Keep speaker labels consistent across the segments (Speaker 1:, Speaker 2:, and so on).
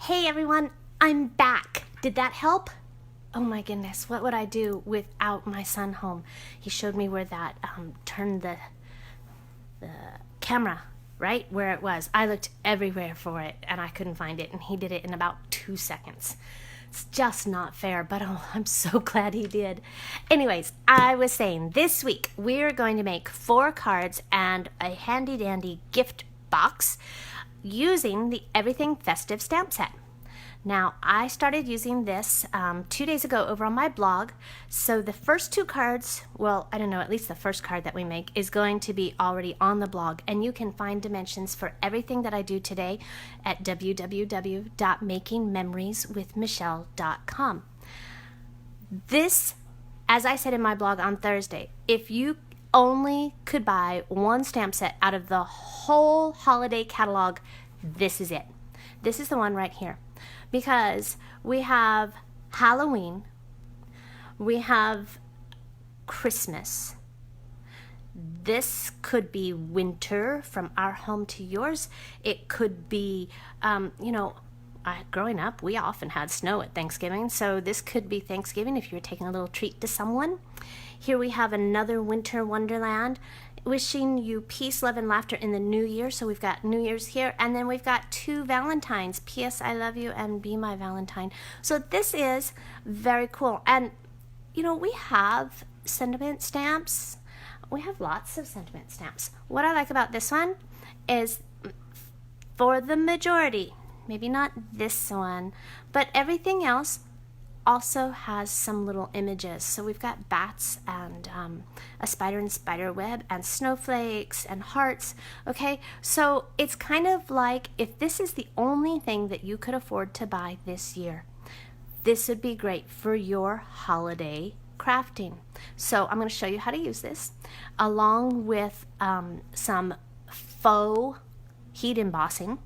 Speaker 1: Hey everyone, I'm back. Did that help? Oh my goodness, what would I do without my son home? He showed me where that turned the camera, right where it was. I looked everywhere for it and I couldn't find it, and he did it in about 2 seconds. It's just not fair, but oh, I'm so glad he did. Anyways, I was saying this week we're going to make 4 cards and a handy dandy gift box using the Everything Festive stamp set. Now, I started using this 2 days ago over on my blog. So the first 2 cards, well, I don't know, at least the first card that we make is going to be already on the blog. And you can find dimensions for everything that I do today at www.makingmemorieswithmichelle.com. This, as I said in my blog on Thursday, if you only could buy one stamp set out of the whole holiday catalog, this is it. This is the one right here. Because we have Halloween, we have Christmas. This could be winter, from our home to yours. It could be, growing up, we often had snow at Thanksgiving. So this could be Thanksgiving if you're taking a little treat to someone. Here we have another winter wonderland, wishing you peace, love, and laughter in the new year. So we've got New Year's here, and then we've got 2 Valentines, P.S. I love you and Be My Valentine. So this is very cool. And we have sentiment stamps. We have lots of sentiment stamps. What I like about this one is, for the majority, maybe not this one, but everything else also has some little images. So we've got bats and a spider and spider web and snowflakes and hearts. Okay, so it's kind of like, if this is the only thing that you could afford to buy this year, this would be great for your holiday crafting. So I'm going to show you how to use this along with some faux heat embossing.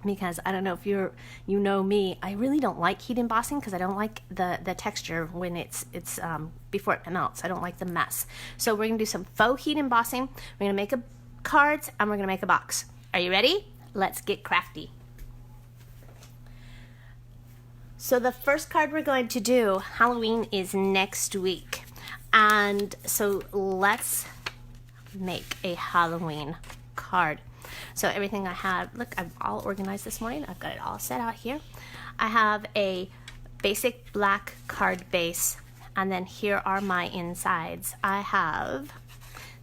Speaker 1: Because I don't know if you know me, I really don't like heat embossing because I don't like the texture when it's before it melts. I don't like the mess. So we're gonna do some faux heat embossing. We're gonna make cards and we're gonna make a box. Are you ready? Let's get crafty. So the first card we're going to do, Halloween is next week, and so let's make a Halloween card. So everything I have, look, I'm all organized this morning. I've got it all set out here. I have a basic black card base, and then here are my insides.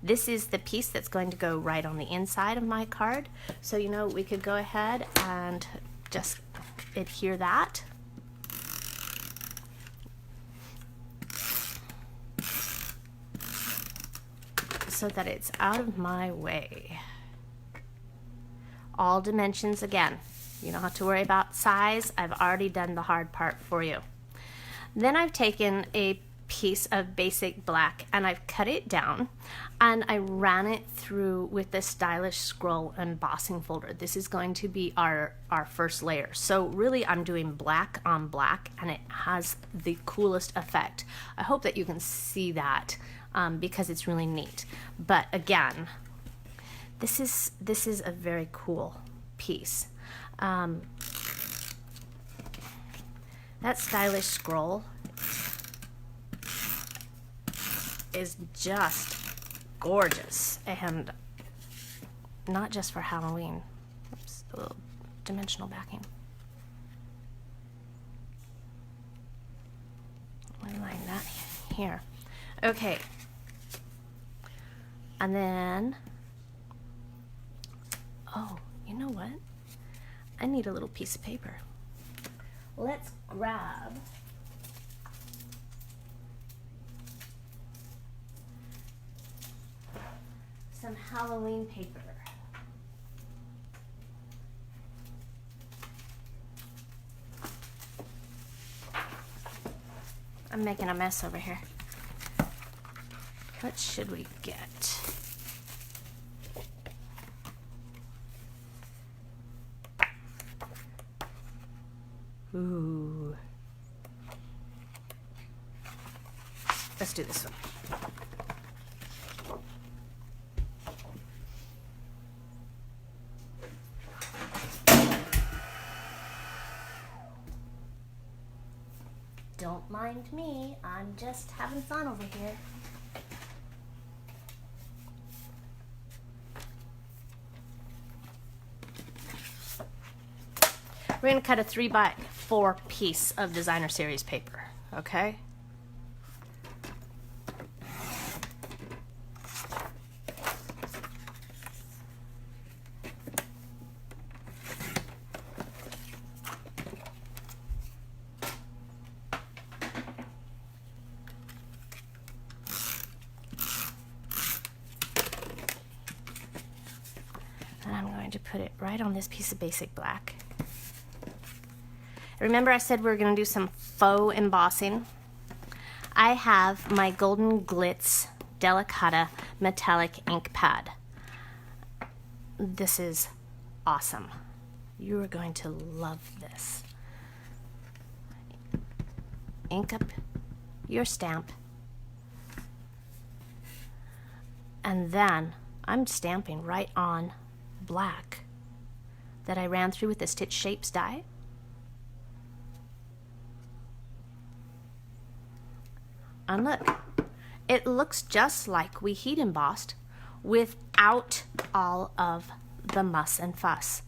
Speaker 1: This is the piece that's going to go right on the inside of my card. So, we could go ahead and just adhere that. So that it's out of my way. All dimensions again. You don't have to worry about size. I've already done the hard part for you. Then I've taken a piece of basic black and I've cut it down and I ran it through with the Stylish Scroll embossing folder. This is going to be our first layer. So really I'm doing black on black and it has the coolest effect. I hope that you can see that because it's really neat. But again, This is a very cool piece. That Stylish Scroll is just gorgeous, and not just for Halloween. Oops, a little dimensional backing. Let me line that here. Okay. And then, oh, you know what? I need a little piece of paper. Let's grab some Halloween paper. I'm making a mess over here. What should we get? Ooh. Let's do this one. Don't mind me, I'm just having fun over here. We're going to cut a 3x4 piece of designer series paper, okay? And I'm going to put it right on this piece of basic black. Remember I said we were going to do some faux embossing? I have my Golden Glitz Delicata metallic ink pad. This is awesome. You are going to love this. Ink up your stamp. And then I'm stamping right on black that I ran through with the Stitch Shapes die. And look, it looks just like we heat embossed without all of the muss and fuss.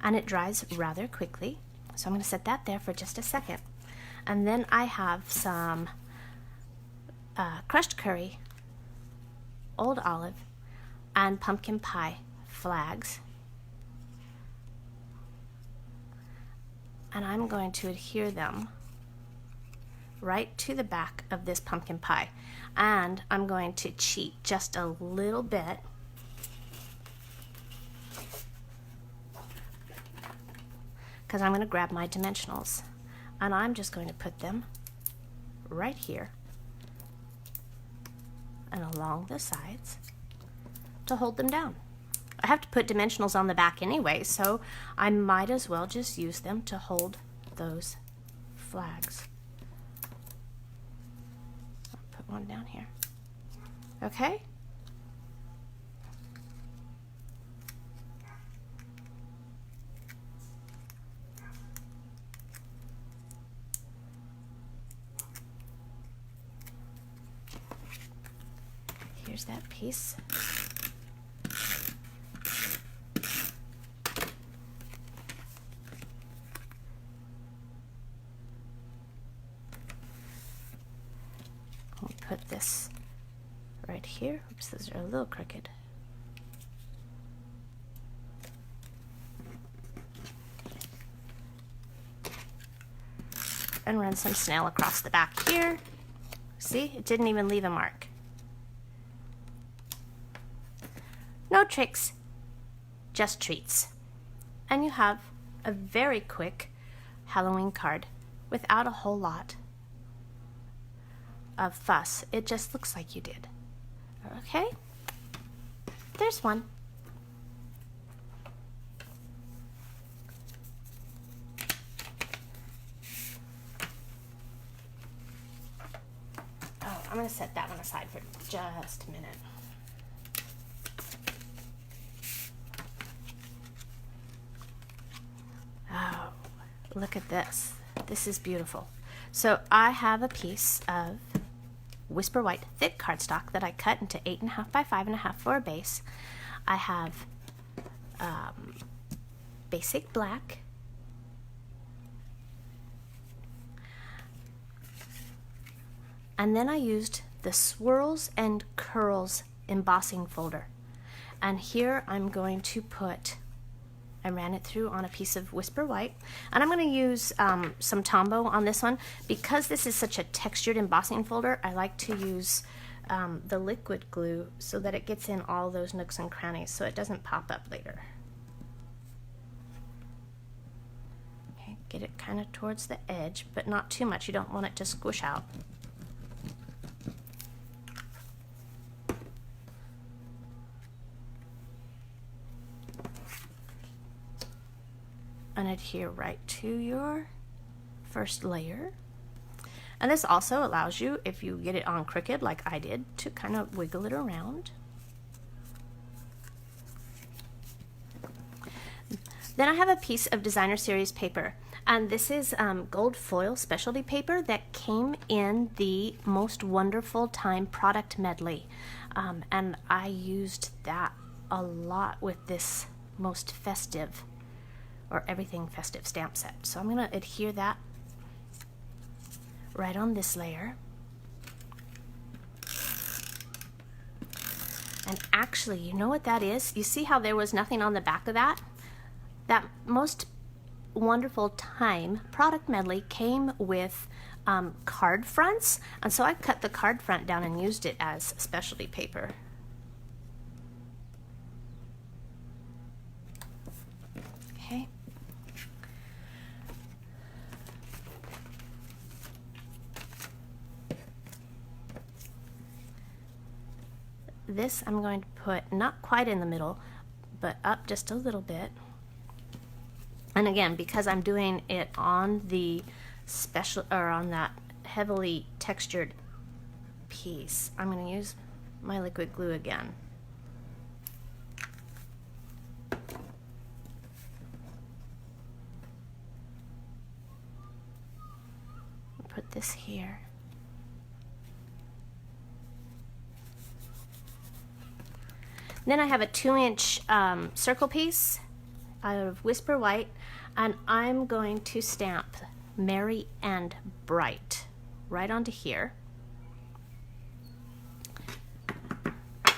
Speaker 1: And it dries rather quickly. So I'm going to set that there for just a second. And then I have some crushed curry, old olive, and pumpkin pie flags. And I'm going to adhere them right to the back of this pumpkin pie. And I'm going to cheat just a little bit because I'm going to grab my dimensionals and I'm just going to put them right here and along the sides to hold them down. I have to put dimensionals on the back anyway, so I might as well just use them to hold those flags. One down here. Okay? Here's that piece. I'll put this right here. Oops, those are a little crooked. And run some snail across the back here. See, it didn't even leave a mark. No tricks, just treats. And you have a very quick Halloween card without a whole lot of fuss. It just looks like you did. Okay? There's one. Oh, I'm going to set that one aside for just a minute. Oh, look at this. This is beautiful. So I have a piece of Whisper White thick cardstock that I cut into 8.5 by 5.5 for a base. I have basic black, and then I used the Swirls and Curls embossing folder. And here I'm going to put, I ran it through on a piece of Whisper White, and I'm going to use some Tombow on this one. Because this is such a textured embossing folder, I like to use the liquid glue so that it gets in all those nooks and crannies so it doesn't pop up later. Okay, get it kind of towards the edge, but not too much. You don't want it to squish out. And adhere right to your first layer. And this also allows you, if you get it on crooked like I did, to kind of wiggle it around. Then I have a piece of designer series paper, and this is gold foil specialty paper that came in the Most Wonderful Time product medley, and I used that a lot with this Most Festive or Everything Festive stamp set. So I'm going to adhere that right on this layer. And actually, you know what that is? You see how there was nothing on the back of that? That Most Wonderful Time product medley came with card fronts, and so I cut the card front down and used it as specialty paper. Okay. This I'm going to put not quite in the middle, but up just a little bit. And again, because I'm doing it on the special, or on that heavily textured piece, I'm going to use my liquid glue again. Put this here. Then I have a 2-inch circle piece out of Whisper White, and I'm going to stamp Merry and Bright right onto here.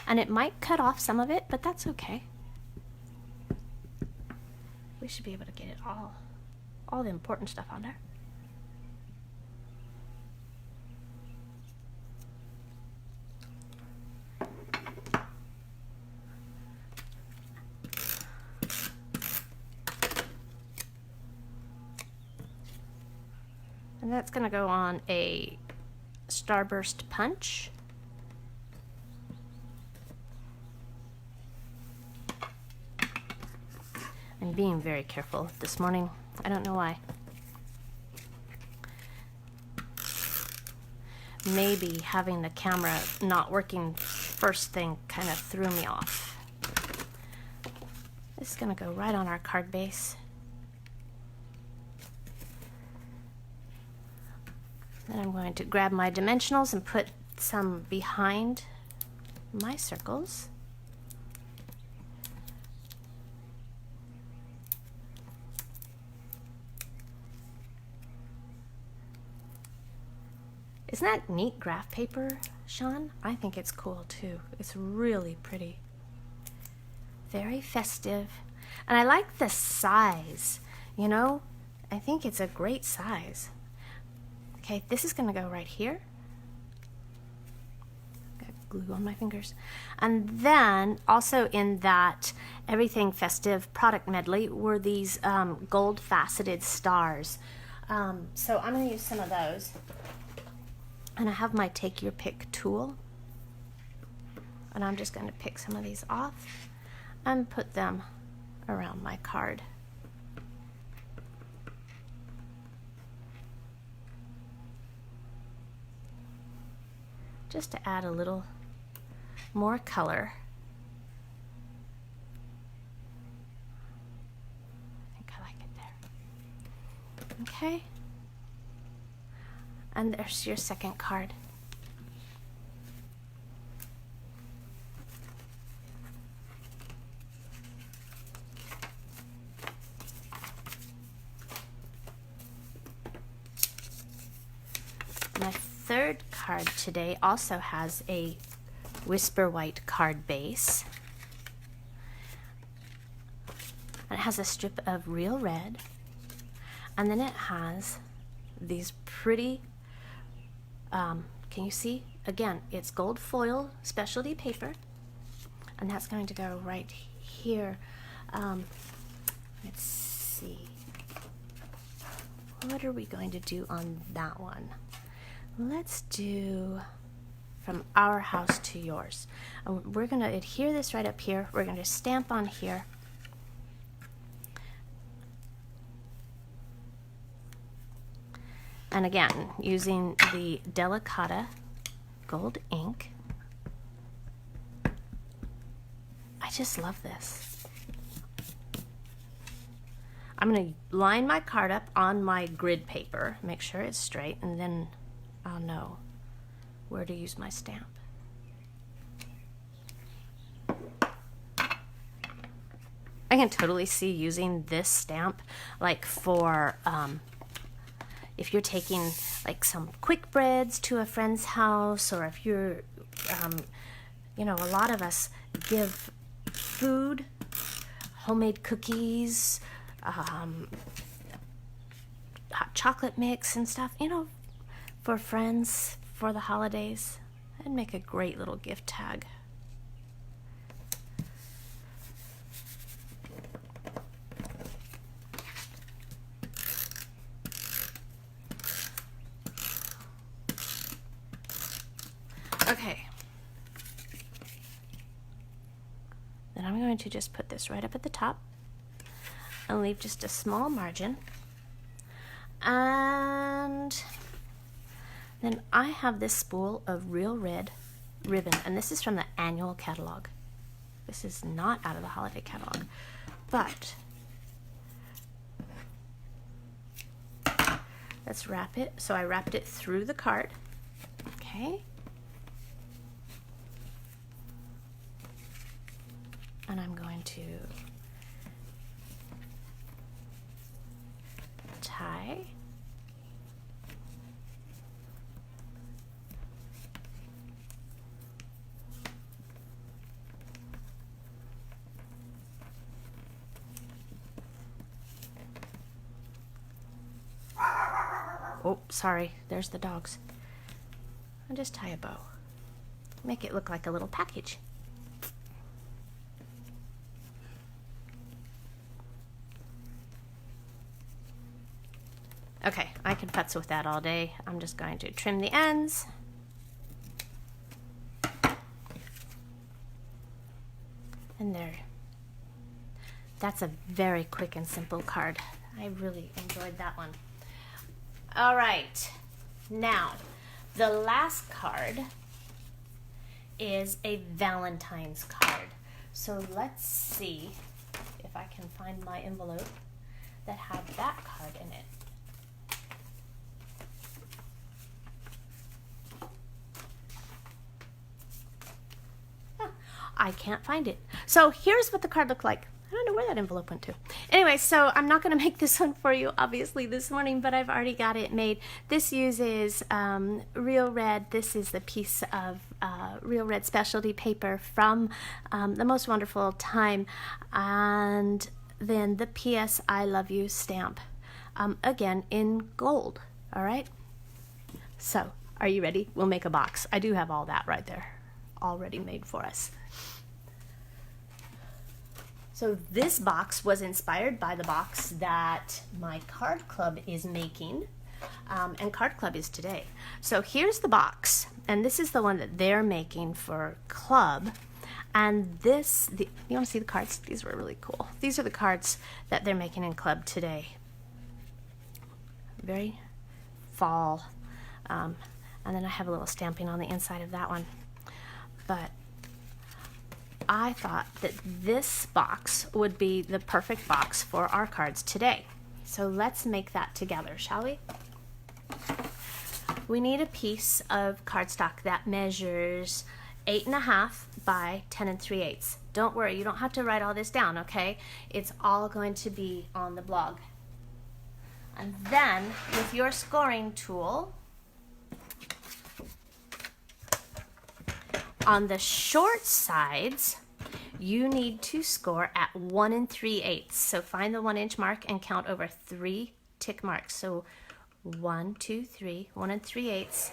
Speaker 1: And it might cut off some of it, but that's okay. We should be able to get it all the important stuff on there. And that's going to go on a Starburst punch. I'm being very careful this morning. I don't know why. Maybe having the camera not working first thing kind of threw me off. This is going to go right on our card base. Then I'm going to grab my dimensionals and put some behind my circles. Isn't that neat graph paper, Sean? I think it's cool too. It's really pretty. Very festive. And I like the size, you know? I think it's a great size. Okay, this is going to go right here. Got glue on my fingers. And then also in that Everything Festive product medley were these gold faceted stars. So I'm going to use some of those. And I have my Take Your Pick tool. And I'm just going to pick some of these off and put them around my card. Just to add a little more color. I think I like it there. Okay. And there's your second card. My third card today also has a Whisper White card base. And it has a strip of real red. And then it has these pretty, can you see? Again, it's gold foil specialty paper. And that's going to go right here. Let's see. What are we going to do on that one? Let's do From Our House to Yours. And we're going to adhere this right up here. We're going to stamp on here. And again, using the Delicata gold ink. I just love this. I'm going to line my card up on my grid paper, make sure it's straight, and then I'll know where to use my stamp. I can totally see using this stamp like for if you're taking like some quick breads to a friend's house, or if you're, you know, a lot of us give food, homemade cookies, hot chocolate mix and stuff, you know, for friends for the holidays. That'd make a great little gift tag. Okay. Then I'm going to just put this right up at the top and leave just a small margin. And then I have this spool of real red ribbon, and this is from the annual catalog. This is not out of the holiday catalog, but let's wrap it. So I wrapped it through the card. Okay. And I'm going to tie. Oh, sorry, there's the dogs. I'll just tie a bow. Make it look like a little package. Okay, I can futz with that all day. I'm just going to trim the ends. And there. That's a very quick and simple card. I really enjoyed that one. All right, now the last card is a Valentine's card. So let's see if I can find my envelope that had that card in it. I can't find it. So here's what the card looked like. I don't know where that envelope went to. Anyway, so I'm not going to make this one for you, obviously, this morning, but I've already got it made. This uses real red. This is the piece of real red specialty paper from The Most Wonderful Time. And then the P.S. I Love You stamp, again, in gold. All right? So, are you ready? We'll make a box. I do have all that right there already made for us. So this box was inspired by the box that my card club is making, and card club is today. So here's the box, and this is the one that they're making for club. And this, you want to see the cards? These were really cool. These are the cards that they're making in club today. Very fall. And then I have a little stamping on the inside of that one. But I thought that this box would be the perfect box for our cards today. So let's make that together, shall we? We need a piece of cardstock that measures 8.5 by 10 3/8. Don't worry, you don't have to write all this down, okay? It's all going to be on the blog. And then with your scoring tool, on the short sides, you need to score at 1 3/8. So find the 1 inch mark and count over 3 tick marks. So 1, 2, 3, 1 3/8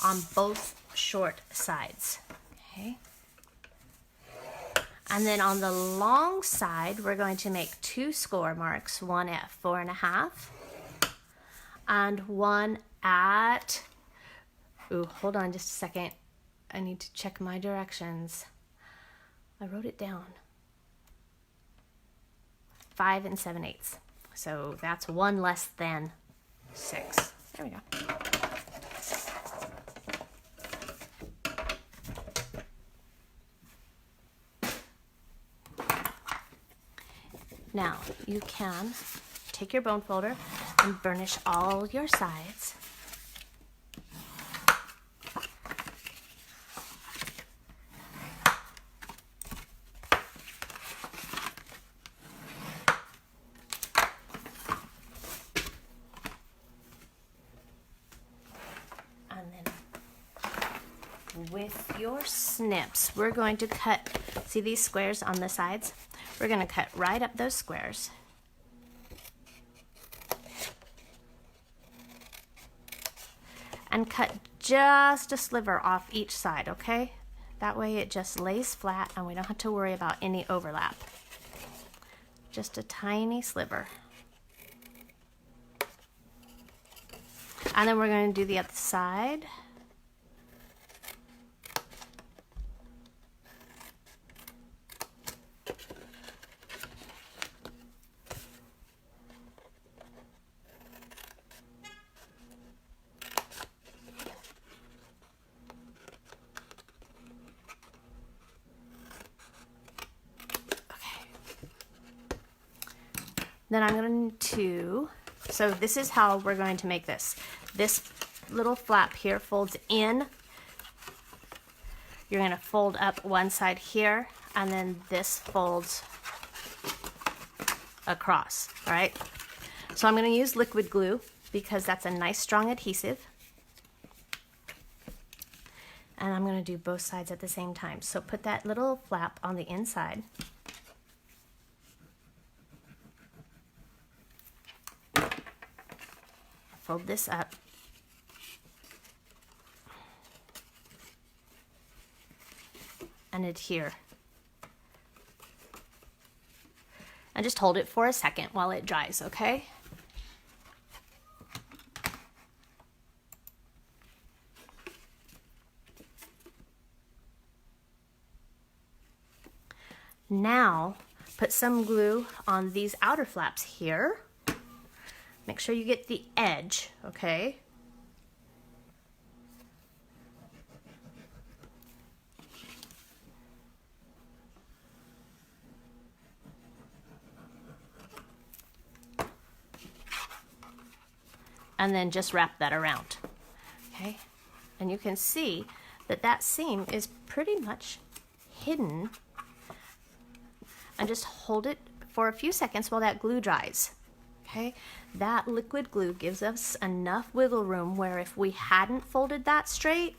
Speaker 1: on both short sides. Okay. And then on the long side, we're going to make 2 score marks, one at 4.5 and one at, ooh, hold on just a second. I need to check my directions. I wrote it down. 5 7/8. So that's 1 less than 6. There we go. Now you can take your bone folder and burnish all your sides. With your snips, we're going to cut, see these squares on the sides? We're going to cut right up those squares. And cut just a sliver off each side, okay? That way it just lays flat and we don't have to worry about any overlap. Just a tiny sliver. And then we're going to do the other side. Then I'm going to, so this is how we're going to make this. This little flap here folds in. You're going to fold up one side here, and then this folds across, all right? So I'm going to use liquid glue because that's a nice strong adhesive. And I'm going to do both sides at the same time. So put that little flap on the inside. Fold this up. And adhere. And just hold it for a second while it dries, okay? Now, put some glue on these outer flaps here. Make sure you get the edge, okay? And then just wrap that around, okay? And you can see that that seam is pretty much hidden. And just hold it for a few seconds while that glue dries. Okay, that liquid glue gives us enough wiggle room where if we hadn't folded that straight,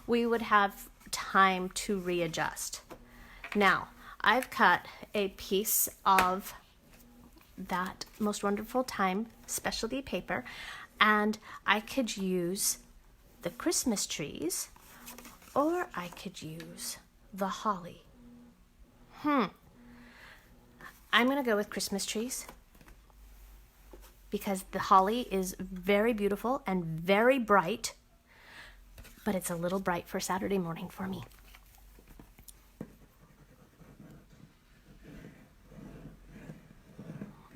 Speaker 1: we would have time to readjust. Now, I've cut a piece of that Most Wonderful Time specialty paper, and I could use the Christmas trees, or I could use the holly. I'm gonna go with Christmas trees, because the holly is very beautiful and very bright, but it's a little bright for Saturday morning for me.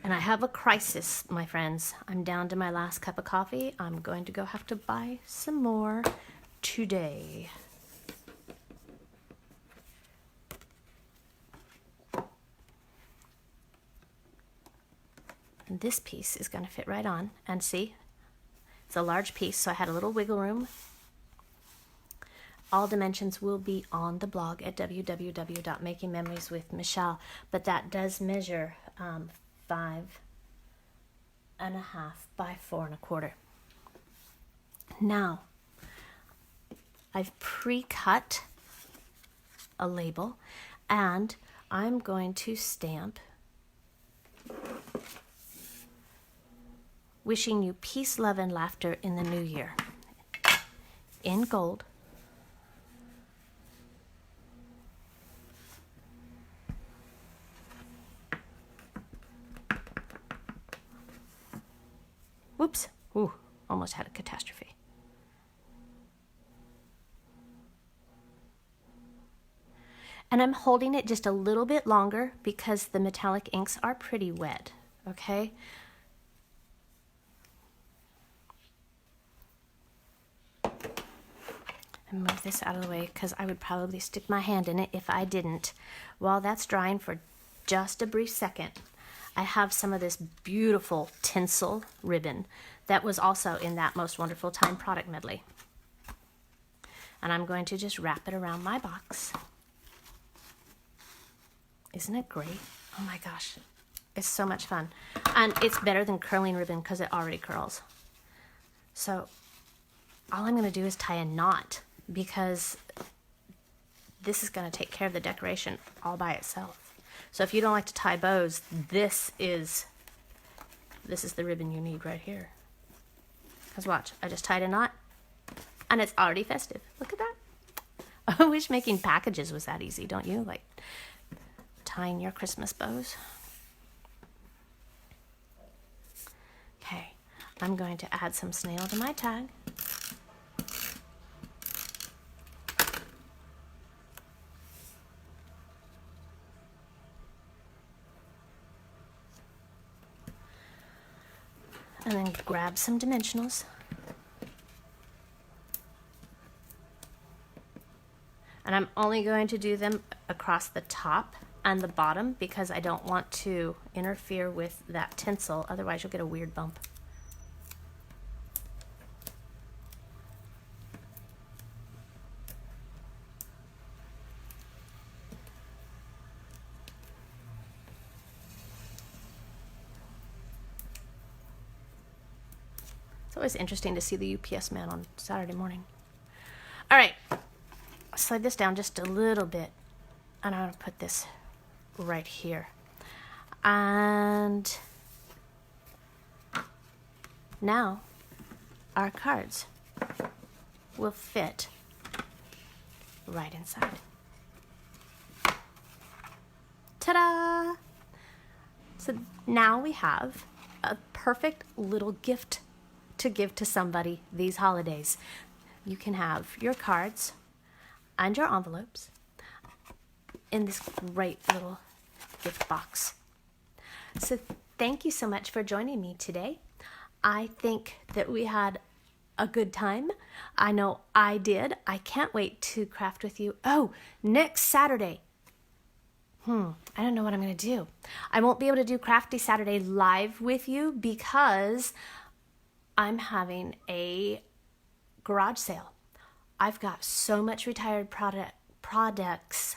Speaker 1: And I have a crisis, my friends. I'm down to my last cup of coffee. I'm going to go have to buy some more today. And this piece is going to fit right on, and see, it's a large piece, so I had a little wiggle room. All dimensions will be on the blog at www.makingmemorieswithmichelle, but that does measure 5.5 by 4.25. Now, I've pre-cut a label, and I'm going to stamp wishing you peace, love, and laughter in the new year in gold. Whoops. Ooh, almost had a catastrophe. And I'm holding it just a little bit longer because the metallic inks are pretty wet, okay? And move this out of the way because I would probably stick my hand in it if I didn't. While that's drying for just a brief second, I have some of this beautiful tinsel ribbon that was also in that Most Wonderful Time product medley. And I'm going to just wrap it around my box. Isn't it great? Oh my gosh, it's so much fun. And it's better than curling ribbon because it already curls. So all I'm going to do is tie a knot because this is going to take care of the decoration all by itself. So if you don't like to tie bows, this is the ribbon you need right here. Because watch, I just tied a knot and it's already festive. Look at that. I wish making packages was that easy, don't you? Like tying your Christmas bows. Okay, I'm going to add some snail to my tag. And then grab some dimensionals. And I'm only going to do them across the top and the bottom because I don't want to interfere with that tinsel, otherwise you'll get a weird bump. It's always interesting to see the UPS man on Saturday morning. All right, I'll slide this down just a little bit, and I'm going to put this right here. And now our cards will fit right inside. Ta-da! So now we have a perfect little gift to give to somebody these holidays. You can have your cards and your envelopes in this great little gift box. So thank you so much for joining me today. I think that we had a good time. I know I did. I can't wait to craft with you. Oh, next Saturday. I don't know what I'm going to do. I won't be able to do Crafty Saturday live with you because I'm having a garage sale. I've got so much retired products.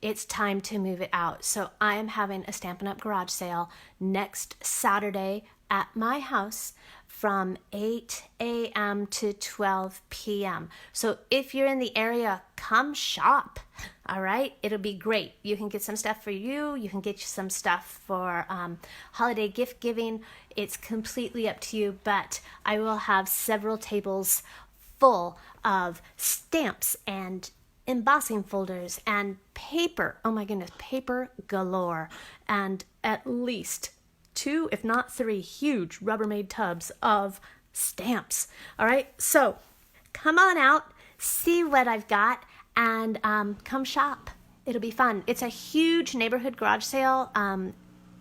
Speaker 1: It's time to move it out. So I am having a Stampin' Up! Garage sale next Saturday at my house from 8 a.m. to 12 p.m. So if you're in the area, come shop. All right, it'll be great. You can get some stuff for you. You can get some stuff for holiday gift giving. It's completely up to you, but I will have several tables full of stamps and embossing folders and paper. Oh my goodness, paper galore. And at least 2, if not 3, huge Rubbermaid tubs of stamps. All right, so come on out, see what I've got, and come shop. It'll be fun. It's a huge neighborhood garage sale.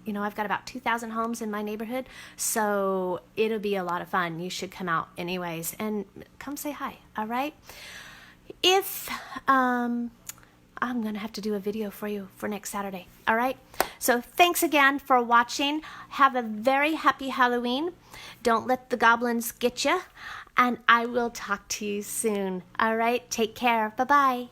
Speaker 1: You know, I've got about 2,000 homes in my neighborhood, so it'll be a lot of fun. You should come out anyways, and come say hi, all right? If, I'm going to have to do a video for you for next Saturday, all right? So thanks again for watching. Have a very happy Halloween. Don't let the goblins get you, and I will talk to you soon, all right? Take care. Bye-bye.